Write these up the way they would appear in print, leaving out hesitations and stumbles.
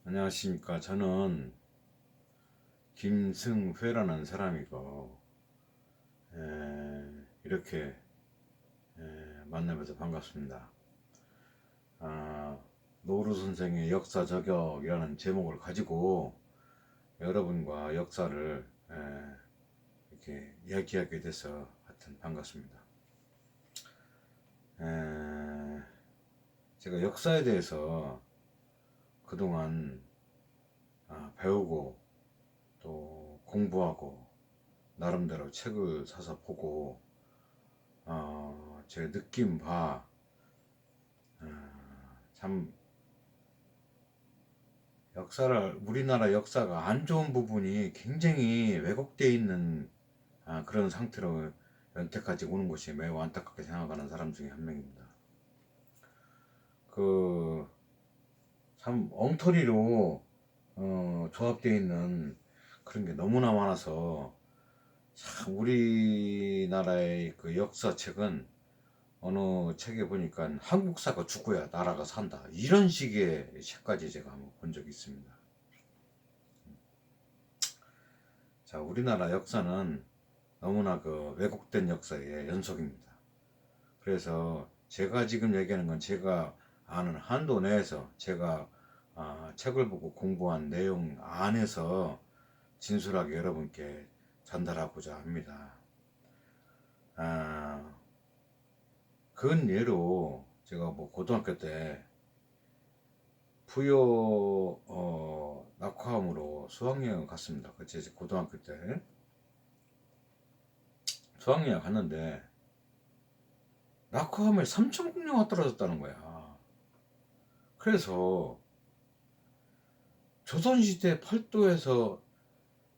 안녕하십니까. 저는 김승회라는 사람이고, 이렇게 만나면서 반갑습니다. 노루 선생의 역사 저격이라는 제목을 가지고 여러분과 역사를 이렇게 이야기하게 돼서 하여튼 반갑습니다. 제가 역사에 대해서 그동안 배우고 또 공부하고 나름대로 책을 사서 보고 제 느낀 바 참 우리나라 역사가 안 좋은 부분이 굉장히 왜곡되어 있는 그런 상태로 연태까지 오는 것이 매우 안타깝게 생각하는 사람 중에 한 명입니다. 참 엉터리로 조합되어 있는 그런 게 너무나 많아서 참 우리나라의 그 역사책은 어느 책에 보니까 한국사가 죽어야 나라가 산다 이런 식의 책까지 제가 한번 본 적이 있습니다. 자, 우리나라 역사는 너무나 그 왜곡된 역사의 연속입니다. 그래서 제가 지금 얘기하는 건 제가 아는 한도 내에서 제가 책을 보고 공부한 내용 안에서 진솔하게 여러분께 전달하고자 합니다. 근 예로 제가 뭐 고등학교 때 부여 낙화암으로 수학여행을 갔습니다. 그때 고등학교 때 수학여행 갔는데 낙화암에 3,000공룡가 떨어졌다는 거야. 그래서 조선시대 팔도에서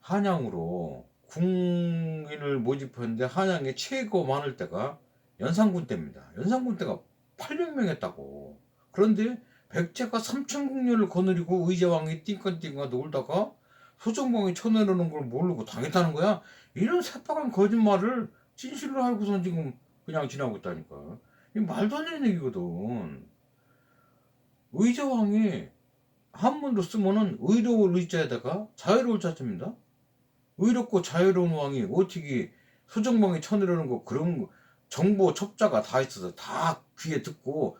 한양으로 궁인을 모집했는데 한양에 최고 많을 때가 연산군 때입니다. 연산군 때가 800명 했다고. 그런데 백제가 3,000국년을 거느리고 의제왕이 띵까띵까 놀다가 소정봉이 쳐내려는 걸 모르고 당했다는 거야. 이런 새빨간 거짓말을 진실로 알고선 지금 그냥 지나고 있다니까. 이 말도 안 되는 얘기거든. 의제왕이 한문으로 쓰면은 의로울 의자에다가 자유로울 자입니다. 의롭고 자유로운 왕이 어떻게 소정봉이 쳐내려는 거 그런 정보 첩자가 다 있어서 다 귀에 듣고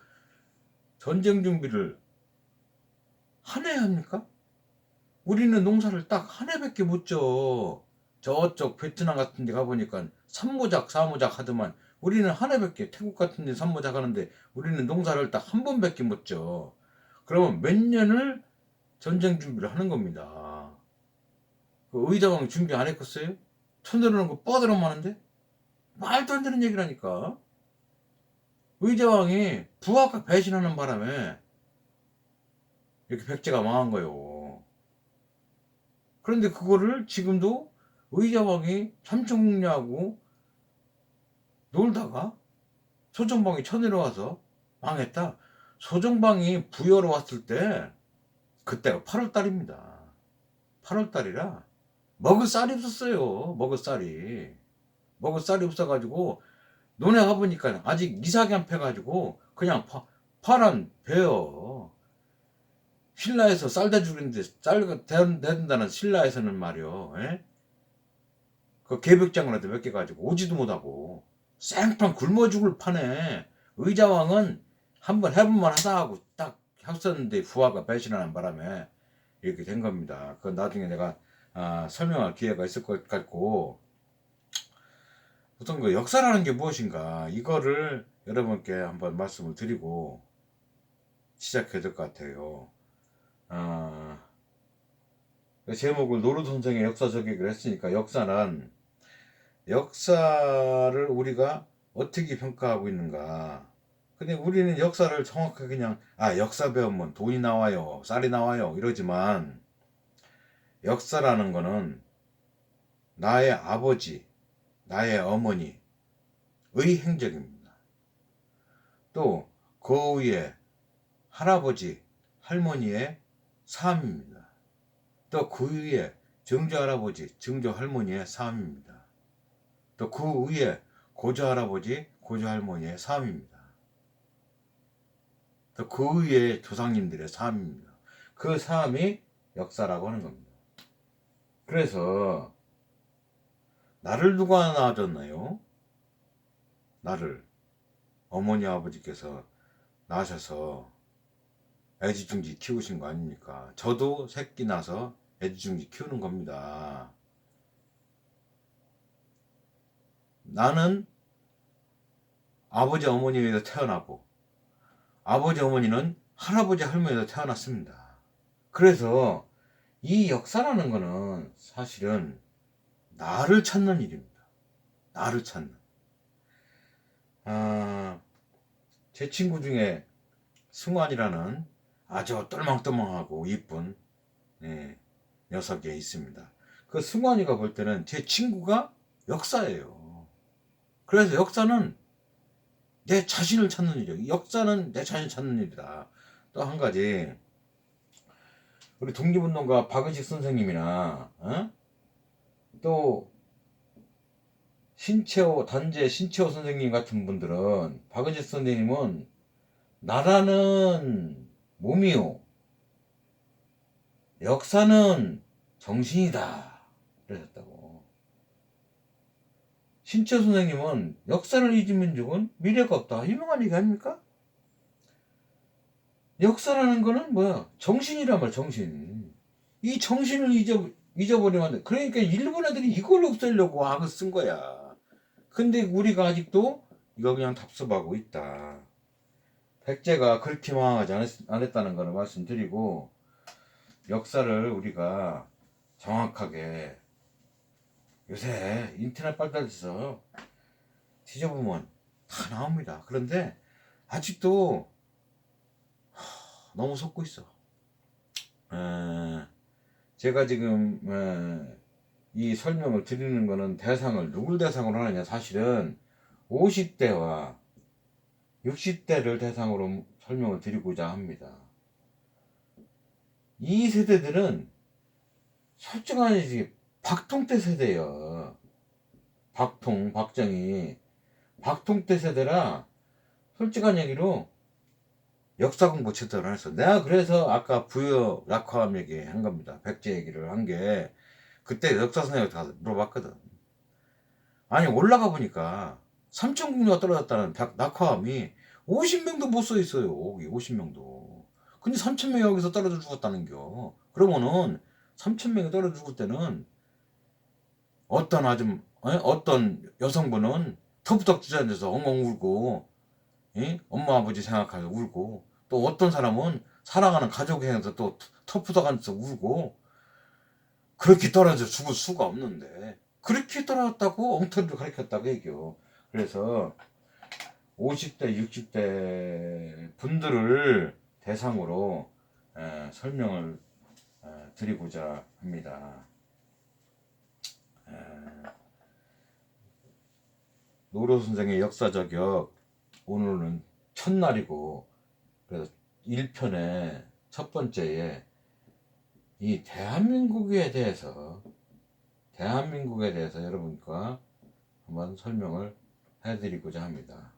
전쟁 준비를 한 해 합니까? 우리는 농사를 딱 한 해밖에 못 져. 저쪽 베트남 같은 데 가보니까 3모작 4모작 하더만 우리는 한 해밖에 태국 같은 데 3모작 하는데 우리는 농사를 딱 한 번밖에 못 져. 그러면 몇 년을 전쟁 준비를 하는 겁니다. 그 의자왕 준비 안 했겠어요? 쳐내려는 거 뻐드럼 하는데? 말도 안 되는 얘기라니까. 의자왕이 부하가 배신하는 바람에 이렇게 백제가 망한 거예요. 그런데 그거를 지금도 의자왕이 삼천국녀하고 놀다가 소정방이 쳐내려와서 망했다. 소정방이 부여로 왔을 때 그때가 8월달입니다. 8월달이라 먹을 쌀이 없었어요. 먹을 쌀이 없어가지고 논에 가보니까 아직 이삭이 안 패가지고 그냥 파란 배요. 신라에서 쌀 대주는데 쌀 대준다는 신라에서는 말이요. 에? 그 개벽장이라도 몇 개 가지고 오지도 못하고 생판 굶어 죽을 판에 의자왕은 한번 해볼만 하다 하고 딱 했었는데 부하가 배신하는 바람에 이렇게 된 겁니다. 그 나중에 내가 설명할 기회가 있을 것 같고 우선 그 역사라는 게 무엇인가 이거를 여러분께 한번 말씀을 드리고 시작해야 될 것 같아요. 그 제목을 노루 선생의 역사적이기로 했으니까 역사를 우리가 어떻게 평가하고 있는가. 근데 우리는 역사를 정확하게 그냥 역사 배우면 돈이 나와요 쌀이 나와요 이러지만 역사라는 거는 나의 아버지 나의 어머니의 행적입니다. 또 그 위에 할아버지 할머니의 삶입니다. 또 그 위에 증조 할아버지 증조 할머니의 삶입니다. 또 그 위에 고조 할아버지 고조 할머니의 삶입니다. 또 그 위에 조상님들의 삶입니다. 그 삶이 역사라고 하는 겁니다. 그래서 나를 누가 낳아줬나요? 나를 어머니 아버지께서 낳으셔서 애지중지 키우신 거 아닙니까? 저도 새끼 나서 애지중지 키우는 겁니다. 나는 아버지 어머니에서 태어나고 아버지 어머니는 할아버지 할머니에서 태어났습니다. 그래서 이 역사라는 거는 사실은 나를 찾는 일입니다. 나를 찾는. 제 친구 중에 승환이라는 아주 똘망똘망하고 이쁜 녀석이 있습니다. 그 승환이가 볼 때는 제 친구가 역사예요. 그래서 역사는 내 자신을 찾는 일이에요. 역사는 내 자신을 찾는 일이다. 또 한 가지, 우리 독립운동가 박은식 선생님이나 또 단재 신채호 선생님 같은 분들은, 박은식 선생님은 나라는 몸이요 역사는 정신이다 그러셨다고. 신채호 선생님은 역사를 잊은 민족은 미래가 없다, 유명한 얘기 아닙니까? 역사라는 거는 뭐야? 정신이란 말이야, 정신. 이 정신을 잊어버리면 안 돼. 그러니까 일본 애들이 이걸 없애려고 악을 쓴 거야. 근데 우리가 아직도 이거 그냥 답습하고 있다. 백제가 그렇게 망하지 않았다는 걸 말씀드리고, 역사를 우리가 정확하게, 요새 인터넷 발달돼서 뒤져보면 다 나옵니다. 그런데 아직도 너무 속고 있어. 제가 지금 이 설명을 드리는 거는 대상을 누굴 대상으로 하느냐, 사실은 50대와 60대를 대상으로 설명을 드리고자 합니다. 이 세대들은 솔직한 얘기, 박통때 세대예요. 박정희 박통때 세대라, 솔직한 얘기로 역사 공부 제대로 안 했어. 내가 그래서 아까 부여 낙화암 얘기 한 겁니다. 백제 얘기를 한 게, 그때 역사 선생님한테 가서 물어봤거든. 아니, 올라가 보니까 삼천국녀가 떨어졌다는 낙화암이 50명도 못 써 있어요. 여기 50명도. 근데 3,000명이 여기서 떨어져 죽었다는겨. 그러면은 3,000명이 떨어져 죽을 때는 어떤 여성분은 터부덕 주저앉아서 엉엉 울고, 엄마 아버지 생각하면서 울고, 또 어떤 사람은 사랑하는 가족에 대해서 또 터부덕 앉아서 울고, 그렇게 떨어져 죽을 수가 없는데 그렇게 떨어졌다고 엉터리로 가르쳤다고 얘기해요. 그래서 50대 60대 분들을 대상으로 설명을 드리고자 합니다. 노로 선생의 역사저격, 오늘은 첫날이고, 그래서 1편의 첫 번째에 이 대한민국에 대해서 여러분과 한번 설명을 해드리고자 합니다.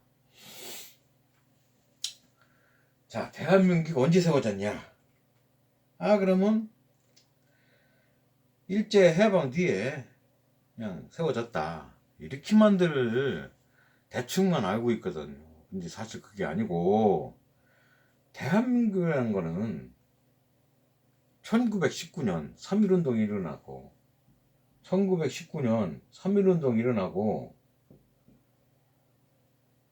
자, 대한민국이 언제 세워졌냐? 그러면 일제 해방 뒤에 그냥 세워졌다, 이렇게만들 대충만 알고 있거든요. 근데 사실 그게 아니고, 대한민국이라는 거는 1919년 3.1운동이 일어나고, 1919년 3.1운동이 일어나고,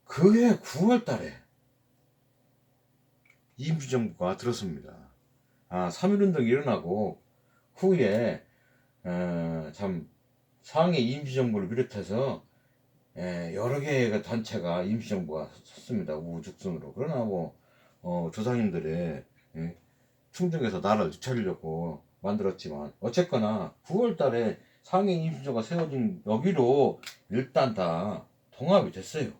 그해 9월 달에 임시정부가 들었습니다. 3.1운동이 일어나고 후에 참 상해 임시정부를 비롯해서 여러 개의 단체가 임시정부가 섰습니다. 우후죽순으로. 그러나 조상님들의 충정에서 나라를 되찾으려고 만들었지만, 어쨌거나 9월 달에 상해 임시정부가 세워진 여기로 일단 다 통합이 됐어요.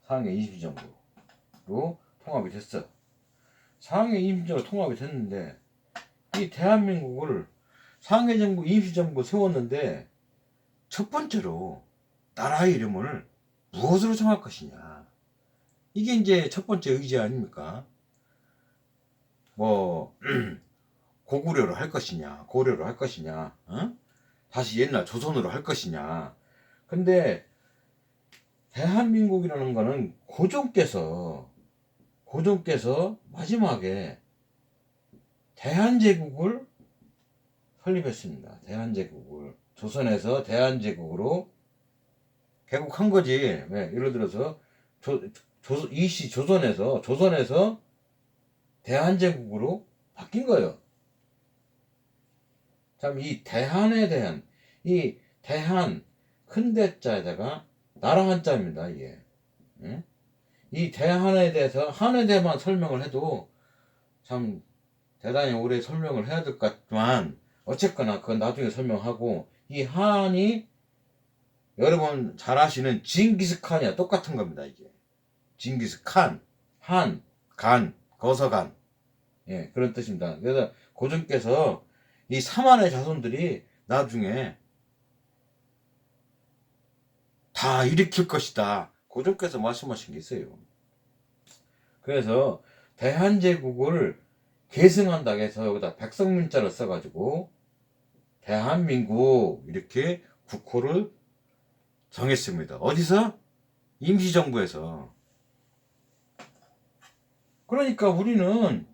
상해 임시정부로 통합이 됐어. 상해 임시정부로 통합이 됐는데, 이 대한민국을 상해정부 임시정부 세웠는데, 첫 번째로 나라의 이름을 무엇으로 정할 것이냐, 이게 이제 첫 번째 의제 아닙니까? 뭐 고구려로 할 것이냐, 고려로 할 것이냐, 어? 다시 옛날 조선으로 할 것이냐. 근데 대한민국이라는 거는 고종께서 마지막에 대한제국을 설립했습니다. 대한제국을 조선에서 대한제국으로 개국한 거지. 왜? 예를 들어서 이씨 조선에서 대한제국으로 바뀐 거예요. 참 이 대한에 대한 이 대한 큰 대자에다가 나라 한자입니다. 이게. 응? 이 대한에 대해서 한에 대해만 설명을 해도 참 대단히 오래 설명을 해야 될 것 같지만 어쨌거나 그건 나중에 설명하고 이 한이 여러분 잘 아시는 징기스칸이야 똑같은 겁니다. 이게 징기스칸 한 간 거서간 예 그런 뜻입니다. 그래서 고종께서 이 사만의 자손들이 나중에 다 일으킬 것이다. 고종께서 말씀하신 게 있어요. 그래서 대한제국을 계승한다고 해서 여기다 백성문자를 써가지고 대한민국 이렇게 국호를 정했습니다. 어디서? 임시정부에서. 그러니까 우리는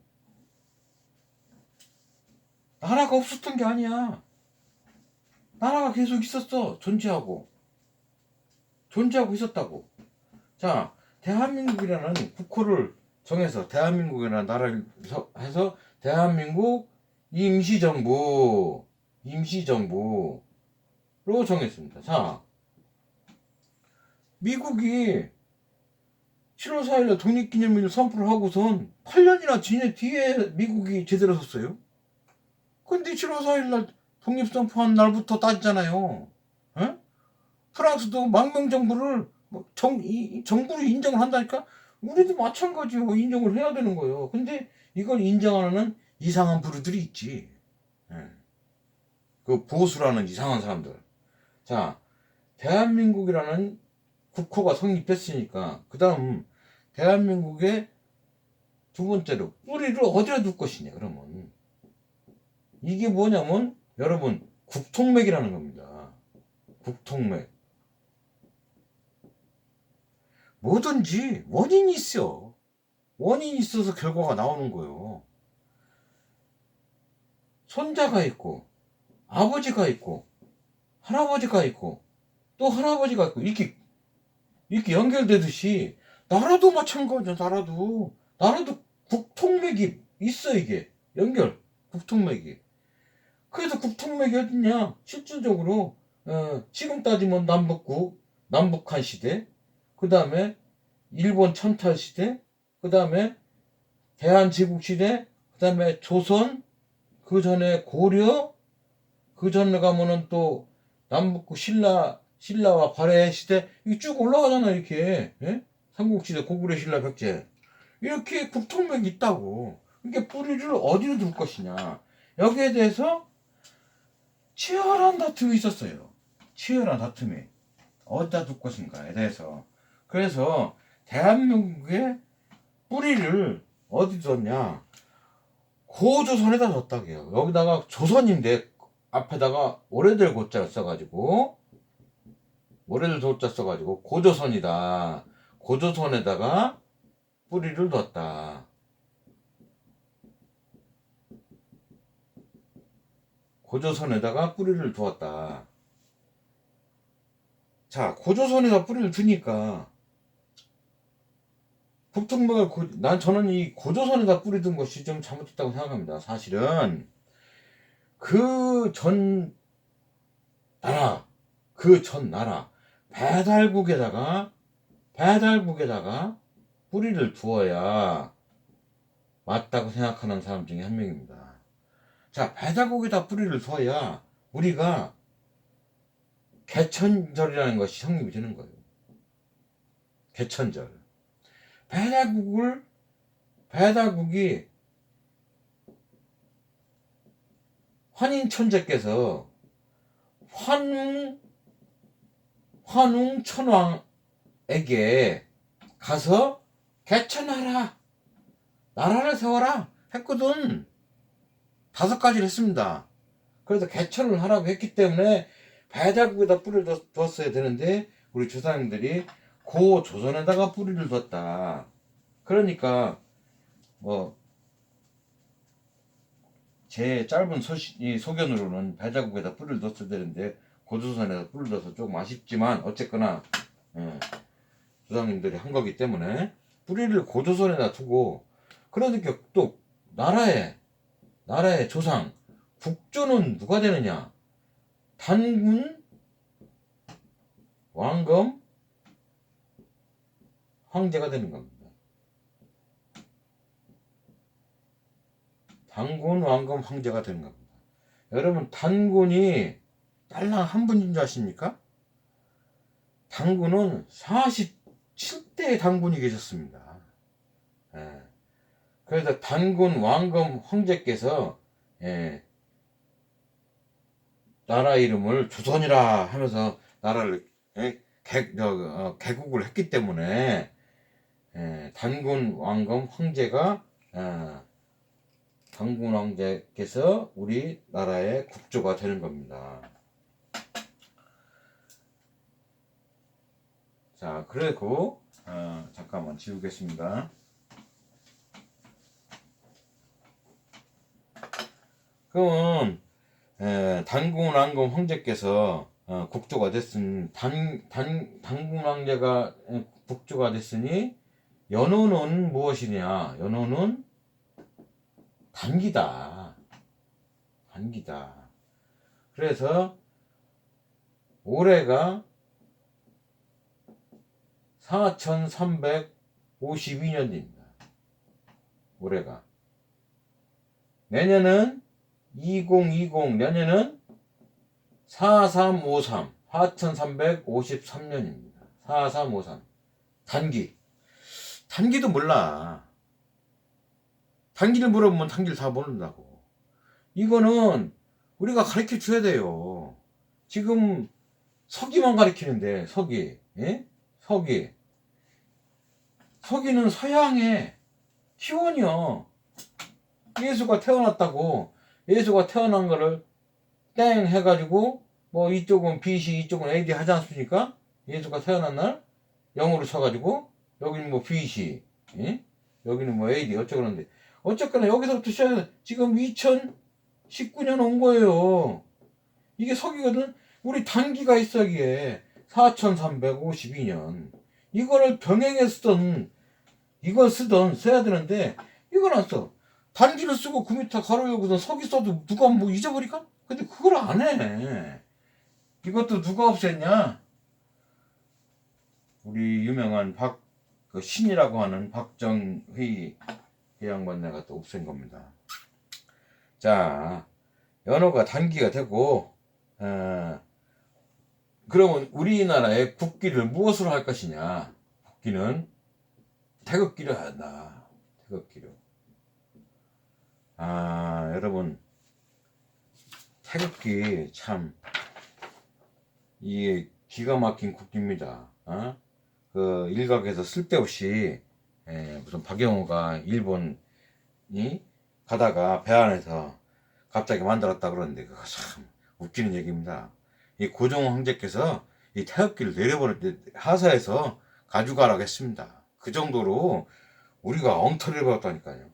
나라가 없었던 게 아니야. 나라가 계속 있었어. 존재하고 있었다고. 자, 대한민국이라는 국호를 정해서 대한민국이라는 나라를 해서 대한민국 임시정부로 정했습니다. 자, 미국이 7월 4일날 독립기념일 선포를 하고선 8년이나 뒤에 미국이 제대로 섰어요. 근데 7월 4일날 독립선포한 날부터 따지잖아요. 에? 프랑스도 망명정부를 정부를 인정을 한다니까 우리도 마찬가지요. 인정을 해야 되는 거예요. 근데 이걸 인정 안 하는 이상한 부류들이 있지. 예. 그 보수라는 이상한 사람들. 자, 대한민국이라는 국호가 성립됐으니까 그 다음 대한민국의 두 번째로 뿌리를 어디다 둘 것이냐. 그러면 이게 뭐냐면 여러분 국통맥이라는 겁니다. 국통맥. 뭐든지 원인이 있어. 원인이 있어서 결과가 나오는 거예요. 손자가 있고 아버지가 있고 할아버지가 있고 또 할아버지가 있고 이렇게 연결되듯이 나라도 마찬가지야. 나라도 국통맥이 있어. 이게 연결 국통맥이. 그래서 국통맥이 어딨냐 실질적으로 지금 따지면 남북한 시대, 그 다음에 일본 천탈 시대, 그 다음에 대한제국 시대, 그 다음에 조선, 그 전에 고려, 그 전에 가면은 또 남북 신라와 발해 시대, 이게 쭉 올라가잖아. 이렇게. 예? 삼국시대, 고구려, 신라, 백제. 이렇게 국통맥이 있다고. 이게 뿌리를 어디로 둘 것이냐. 여기에 대해서 치열한 다툼이 있었어요. 치열한 다툼이. 어디다 둘 것인가에 대해서. 그래서 대한민국의 뿌리를 어디 뒀냐. 고조선에다 뒀다고요. 여기다가 조선인데 앞에다가 오래될 고자를 써가지고 고조선이다. 고조선에다가 뿌리를 뒀다. 고조선에다가 뿌리를 두었다. 자, 고조선에다 뿌리를 두니까 국통맥을 저는 이 고조선에다 뿌리 둔 것이 좀 잘못됐다고 생각합니다. 사실은 그 전 나라 배달국에다가 뿌리를 두어야 맞다고 생각하는 사람 중에 한 명입니다. 자, 배달국에다 뿌리를 두어야 우리가 개천절이라는 것이 성립이 되는 거예요. 개천절. 배달국이 환인천재께서 환웅천왕에게 가서 개천하라, 나라를 세워라, 했거든. 5가지를 했습니다. 그래서 개천을 하라고 했기 때문에 배자국에다 뿌리를 두었어야 되는데 우리 조상님들이 고 조선에다가 뿌리를 뒀다. 그러니까 뭐 제 짧은 소견으로는 배자국에다 뿌리를 뒀어야 되는데 고조선에다 뿌리를 둬서 조금 아쉽지만 어쨌거나 조상님들이 한 거기 때문에 뿌리를 고조선에다 두고, 그러니까 또 나라의 조상 국조는 누가 되느냐? 단군 왕검 황제가 되는 겁니다. 단군 왕검 황제가 되는 겁니다. 여러분, 단군이 딸랑 한 분인 줄 아십니까? 단군은 47대 단군이 계셨습니다. 예. 그래서 단군 왕검 황제께서 나라 이름을 조선이라 하면서 나라를 개국을 했기 때문에 단군 왕검 황제가 단군 황제께서 우리 나라의 국조가 되는 겁니다. 자, 그리고 잠깐만 지우겠습니다. 그럼 단군 왕검 황제께서 국조가 됐으니 단군 황제가 국조가 됐으니 연호는 무엇이냐? 연호는 단기다. 그래서 올해가 4352년입니다. 올해가. 내년은 2020, 내년은 4353, 4353년입니다. 4353. 단기도 몰라. 단기를 물어보면 단기를 다 모른다고. 이거는 우리가 가르쳐 줘야 돼요. 지금 서기만 가르치는데, 서기. 예? 서기는 서양의 희원이요. 예수가 태어났다고, 예수가 태어난 거를 땡 해가지고 뭐 이쪽은 BC 이쪽은 AD 하지 않습니까? 예수가 태어난 날 0으로 쳐가지고 여기는 뭐 BC, 예? 여기는 뭐 AD 어쩌고는데, 어쨌거나 여기서부터 시작해서 지금 2019년 온 거예요. 이게 서기거든. 우리 단기가 있어기에 4352년 이거를 병행해 쓰던, 이걸 써야 되는데 이걸 안 써. 단기를 쓰고 9m 가로 열고서 서기 써도 누가 뭐 잊어버릴까? 근데 그걸 안 해. 이것도 누가 없앴냐? 우리 유명한 신이라고 하는 박정희 양반네가 또 없앤 겁니다. 자, 연호가 단기가 되고, 그러면 우리나라의 국기를 무엇으로 할 것이냐? 국기는 태극기로 한다. 태극기로. 여러분, 태극기 참 이게 기가 막힌 국기입니다. 그 일각에서 쓸데없이 무슨 박영호가 일본이 가다가 배 안에서 갑자기 만들었다 그러는데 그거 참 웃기는 얘기입니다. 이 고종 황제께서 이 태극기를 내려버릴 때 하사에서 가져가라고 했습니다. 그 정도로 우리가 엉터리를 배웠다니까요.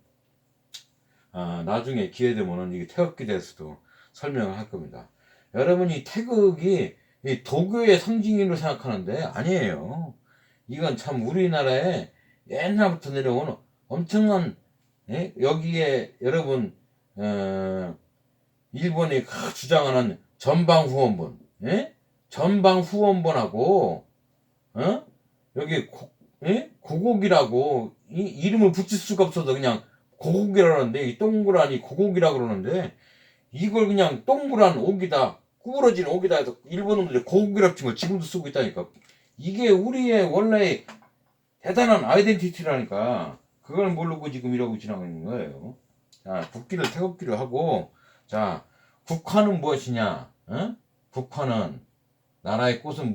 나중에 기회 되면은 이 태극기에 대해서도 설명을 할 겁니다. 여러분이 태극이 이 도교의 상징으로 생각하는데 아니에요. 이건 참 우리나라에 옛날부터 내려온 엄청난, 여기에 여러분 일본이 주장하는 전방후원본, 전방후원본하고 여기 고곡이라고 이름을 붙일 수가 없어서 그냥 고곡이라는데, 이 동그라니 고곡이라 그러는데 이걸 그냥 동그란 옥이다, 구부러진 옥이다 해서 일본 놈들이 고곡이라고 친 걸 지금도 쓰고 있다니까. 이게 우리의 원래 대단한 아이덴티티라니까. 그걸 모르고 지금 이러고 지나가는 거예요. 자, 국기를 태극기로 하고, 자, 국화는 무엇이냐? 국화는, 나라의 꽃은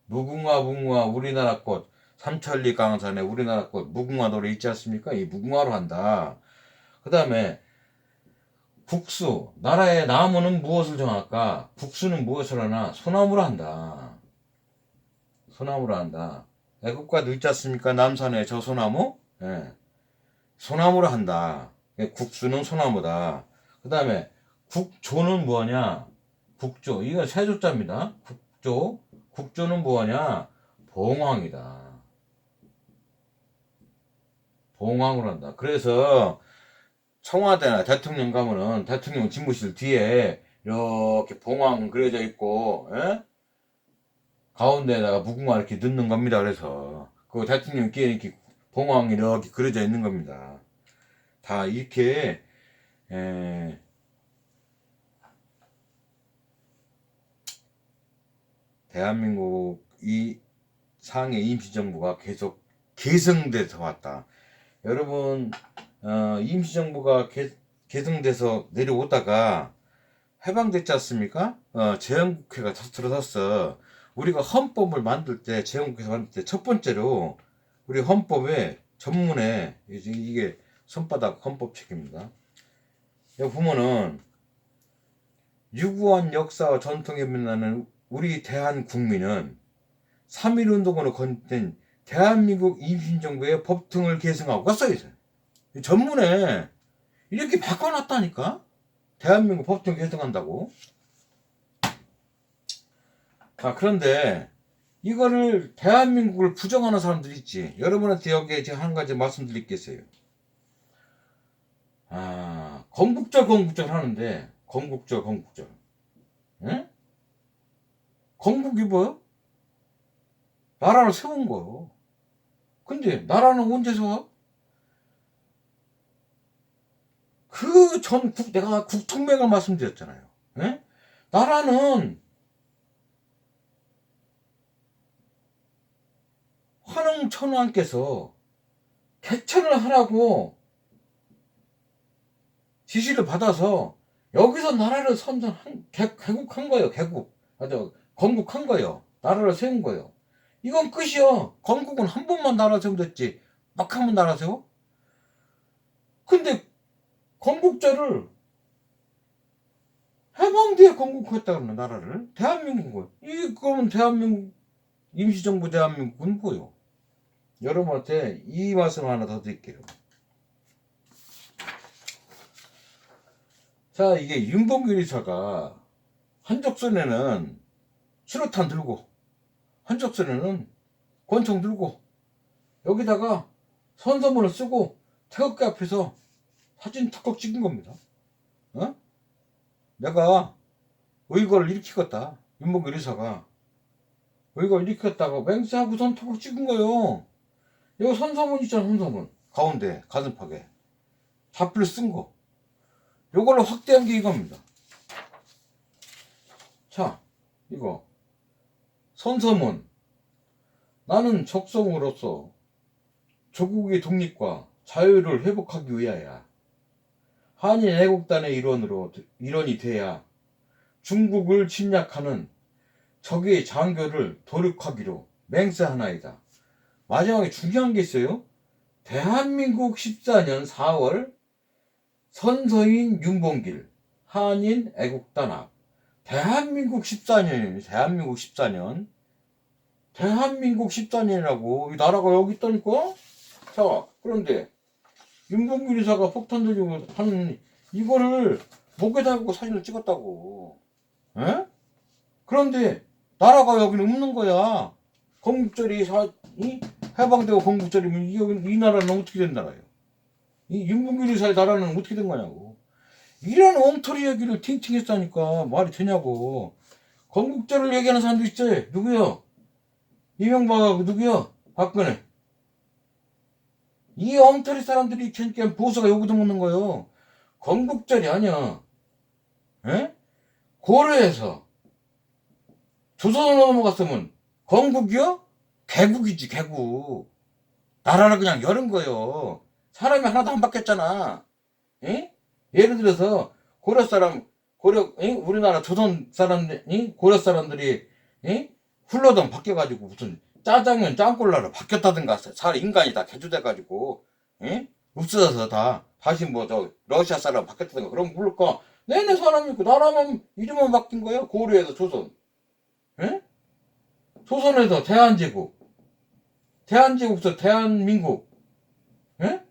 무궁화 무궁화 우리나라 꽃, 삼천리 강산에 우리나라 꽃 무궁화 노래 있지 않습니까? 이 무궁화로 한다. 그 다음에 국수, 나라의 나무는 무엇을 정할까? 국수는 무엇을 하나? 소나무로 한다. 소나무로 한다. 애국가도 있지 않습니까? 남산의 저 소나무? 예. 소나무로 한다. 국수는 소나무다. 그 다음에 국조는 뭐냐? 국조. 이건 세조자입니다. 국조. 국조는 뭐냐? 봉황이다. 봉황으로 한다. 그래서 청와대나 대통령 가면은 대통령 집무실 뒤에 이렇게 봉황 그려져 있고, 예? 가운데에다가 무궁화 이렇게 넣는 겁니다. 그래서 그 대통령께 이렇게 봉황이 이렇게 그려져 있는 겁니다. 다 이렇게 대한민국 이 상해 임시정부가 계속 계승돼서 왔다. 여러분 임시정부가 계승돼서 내려오다가 해방됐지 않습니까? 재헌국회가 들어섰어. 우리가 헌법을 만들 때 재헌국회에서 만들 때 첫 번째로 우리 헌법에 전문에 이게 손바닥 헌법책입니다. 여기 보면은 유구한 역사와 전통에 빛나는 우리 대한국민은 3.1운동으로 건립된 대한민국 임신정부의 법 등을 계승하고가 써있어요. 전문에 이렇게 바꿔놨다니까. 대한민국 법 등 계승한다고. 그런데 이거를 대한민국을 부정하는 사람들이 있지. 여러분한테 여기에 제가 한 가지 말씀드리겠어요. 건국절 하는데 건국절 응? 건국이 뭐요? 나라를 세운 거요. 근데 나라는 언제 세워? 그 전 내가 국통맥을 말씀드렸잖아요. 응? 나라는 환웅천왕께서 개천을 하라고 지시를 받아서 여기서 나라를 개국한 거예요. 건국한 거예요. 나라를 세운 거예요. 이건 끝이요. 건국은 한 번만 나라 세우면 됐지. 막 한 번 나라 세워? 근데 건국절을 해방 뒤에 건국했다 그러면 나라를 대한민국은 그러면 대한민국 임시정부 대한민국은 뭐요? 여러분한테 이 말씀 하나 더 드릴게요. 자, 이게 윤봉길 의사가 한쪽손에는 수류탄 들고 한쪽손에는 권총 들고 여기다가 선서문을 쓰고 태극기 앞에서 사진 턱턱 찍은 겁니다. 내가 의거를 일으키겠다. 윤봉길 의사가 의거를 일으켰다가 맹세하고선 턱턱 찍은 거예요. 이거 선서문 있잖아. 선서문 가운데 가슴팍에 자필 쓴 거. 요걸로 확대한 게 이겁니다. 자, 이거 선서문. 나는 적성으로서 조국의 독립과 자유를 회복하기 위하여 한인 애국단의 일원이 돼야 중국을 침략하는 적의 장교를 도륙하기로 맹세하나이다. 마지막에 중요한 게 있어요. 대한민국 14년 4월 선서인 윤봉길 한인 애국단 앞. 대한민국 14년이에요. 대한민국 14년이라고. 이 나라가 여기 있다니까. 자, 그런데 윤봉길 의사가 폭탄 들리고 하는 이거를 목에다 하고 사진을 찍었다고. 에? 그런데 나라가 여기는 없는 거야. 건국절이 해방되고 건국절이면 이 나라는 어떻게 된 나라예요? 이 윤봉길 의사의 나라는 어떻게 된 거냐고. 이런 엉터리 얘기를 팅팅 했다니까 말이 되냐고. 건국절을 얘기하는 사람도 있지. 누구요? 이명박하고 누구요? 박근혜. 이 엉터리 사람들이 그러니까 보수가 여기도 묻는 거예요. 건국절이 아니야. 에? 고려에서 조선으로 넘어갔으면 건국이요? 개국이지. 개국. 나라를 그냥 열은 거예요. 사람이 하나도 안 바뀌었잖아. 에? 예를 들어서 우리나라 조선 사람들이 고려 사람들이 훌러덩 바뀌어가지고 무슨 짜장면 짱꼴라로 바뀌었다든가 살 인간이 다 개조돼가지고 없어져서 다 다시 뭐 저 러시아 사람 바뀌었다든가 그럼 모를까. 내내 사람이 있고 나라만 이름만 바뀐 거예요. 고려에서 조선, 예? 조선에서 대한제국, 대한제국에서 대한민국, 예?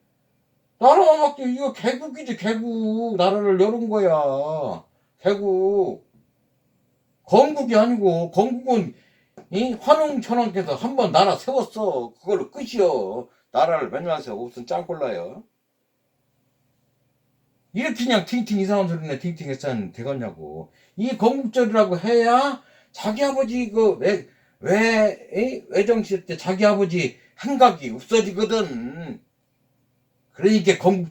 나라만 바뀌. 이거 개국이지 개국. 나라를 열은 거야. 개국. 건국이 아니고 건국은 이 환웅천왕께서 한번 나라 세웠어. 그걸로 끝이여. 나라를 몇년 세워 무슨 짱꼴라요. 이렇게 그냥 팅팅 이상한 소리네. 팅팅 했으면 되겠냐고. 이 건국절이라고 해야 자기 아버지 그 외정시 때 자기 아버지 행각이 없어지거든. 그러니까 건국